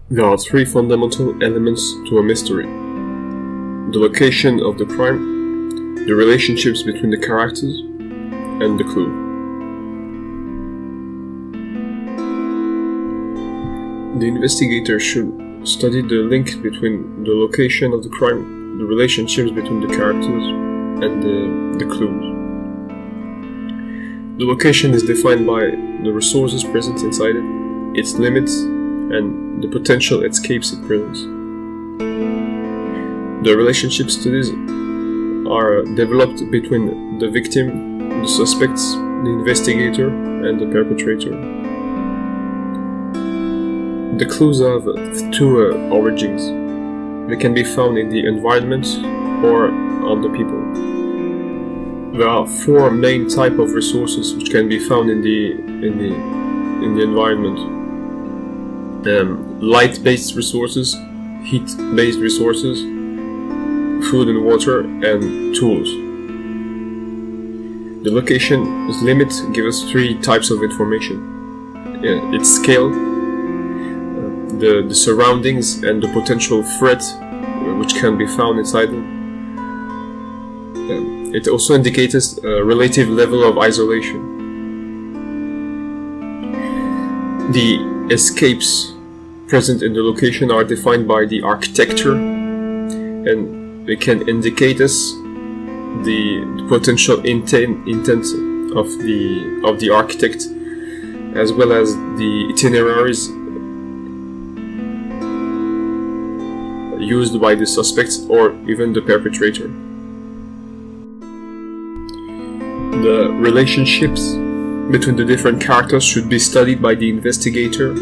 There are three fundamental elements to a mystery: the location of the crime, the relationships between the characters, and the clue. The investigator should study the link between the location of the crime, the relationships between the characters, and the clues. The location is defined by the resources present inside it, its limits, and the potential escapes it presents. The relationship studies are developed between the victim, the suspects, the investigator, and the perpetrator. The clues have two origins. They can be found in the environment or on the people. There are four main types of resources which can be found in the environment: light-based resources, heat-based resources, food and water, and tools. The location's limit gives us three types of information: its scale, the surroundings, and the potential threat which can be found inside them. It also indicates a relative level of isolation. The escapes present in the location are defined by the architecture, and they can indicate us the potential intent of the architect, as well as the itineraries used by the suspects or even the perpetrator. The relationships between the different characters should be studied by the investigator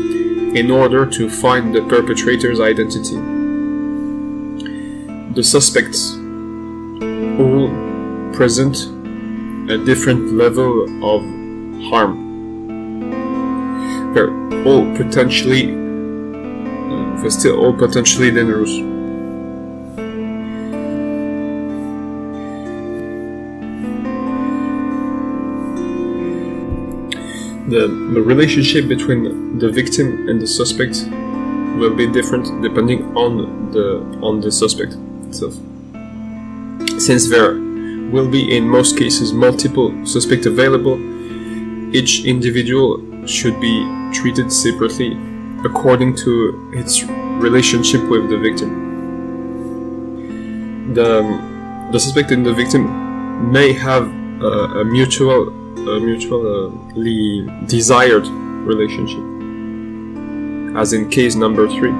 in order to find the perpetrator's identity. The suspects all present a different level of harm. They're all potentially dangerous. The relationship between the victim and the suspect will be different depending on the suspect itself. Since there will be in most cases multiple suspects available, each individual should be treated separately according to its relationship with the victim. The suspect and the victim may have a mutually desired relationship, as in case number 3,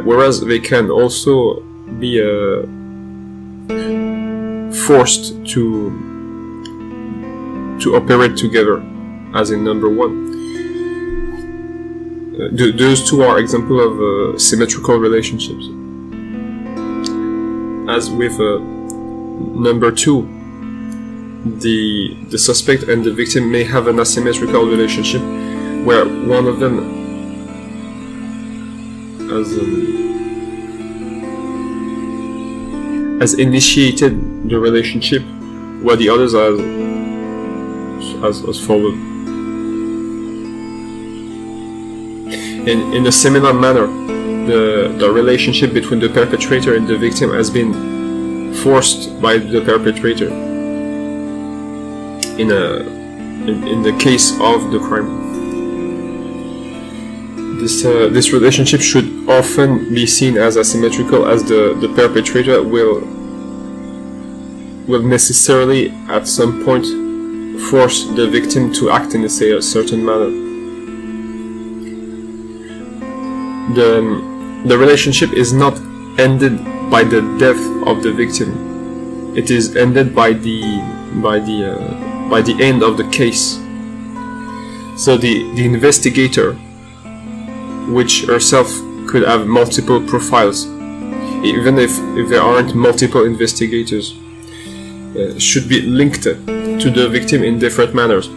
whereas they can also be forced to operate together, as in number 1. Those two are examples of symmetrical relationships. As with number 2, the suspect and the victim may have an asymmetrical relationship, where one of them has initiated the relationship, while the others has followed. In a similar manner, the relationship between the perpetrator and the victim has been forced by the perpetrator in the case of the crime. This relationship should often be seen as asymmetrical, as the perpetrator will necessarily at some point force the victim to act in a certain manner. The relationship is not ended by the death of the victim. It is ended by the end of the case. So the investigator, which herself could have multiple profiles, even if there aren't multiple investigators, should be linked to the victim in different manners.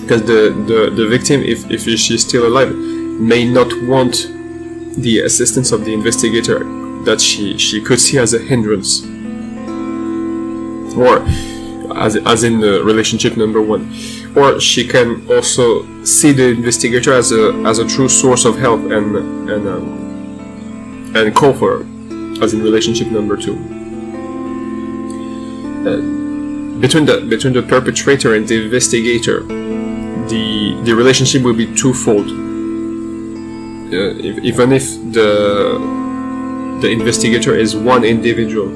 Because the victim, if she's still alive, may not want the assistance of the investigator that she could see as a hindrance, or as in the relationship number 1, or she can also see the investigator as a true source of help and call for her, as in relationship number 2. Between the perpetrator and the investigator, the relationship will be twofold. Even if the investigator is one individual,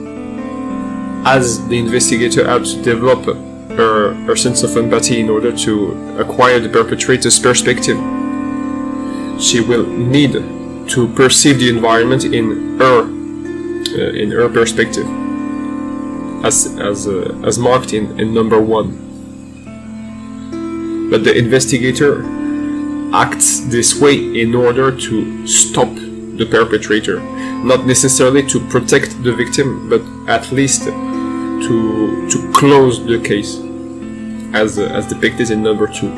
as the investigator has to develop her sense of empathy in order to acquire the perpetrator's perspective, she will need to perceive the environment in her perspective, as marked in number 1. But the investigator acts this way in order to stop the perpetrator, not necessarily to protect the victim, but at least to close the case, as depicted in number 2.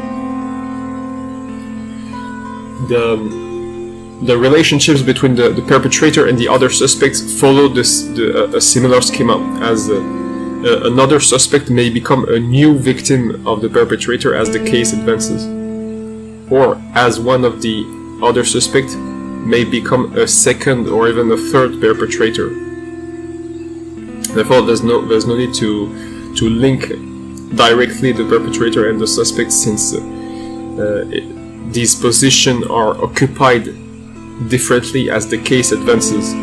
The relationships between the perpetrator and the other suspects follow a similar schema, as another suspect may become a new victim of the perpetrator as the case advances, or as one of the other suspects may become a second or even a third perpetrator. Therefore, there's no need to link directly the perpetrator and the suspect, since these positions are occupied differently as the case advances,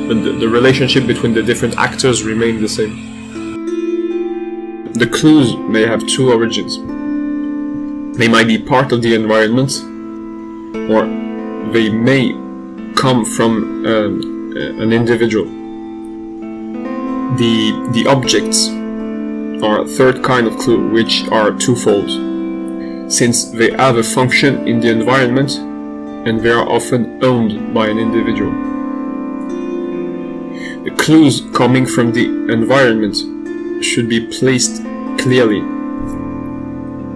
but the relationship between the different actors remain the same. The clues may have 2 origins. They might be part of the environment, or they may come from an individual. The objects are a third kind of clue, which are twofold, since they have a function in the environment and they are often owned by an individual. The clues coming from the environment should be placed clearly.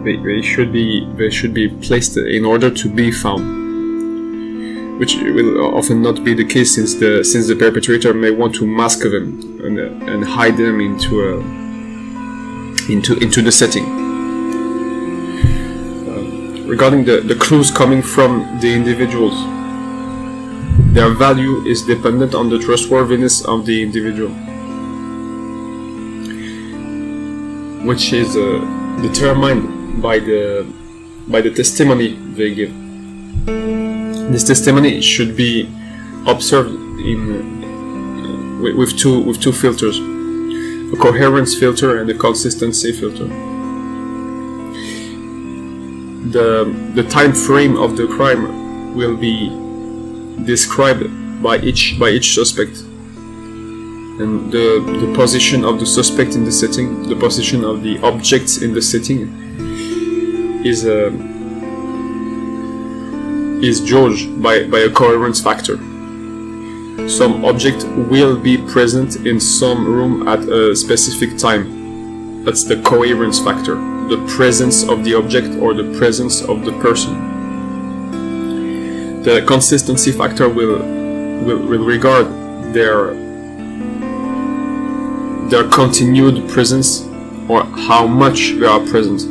They should be placed in order to be found, which will often not be the case, since the perpetrator may want to mask them and hide them into the setting. Regarding the clues coming from the individuals, their value is dependent on the trustworthiness of the individual, which is determined by the testimony they give. This testimony should be observed with two filters: a coherence filter and a consistency filter. The time frame of the crime will be described by each suspect, and the position of the suspect in the setting, the position of the objects in the setting is judged by a coherence factor. Some object will be present in some room at a specific time. That's the coherence factor, the presence of the object or the presence of the person. The consistency factor will regard their continued presence, or how much they are present.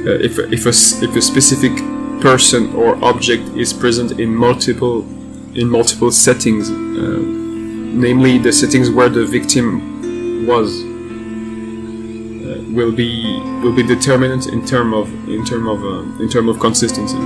If a specific person or object is present in multiple settings, namely the settings where the victim was, will be determinant in term of consistency.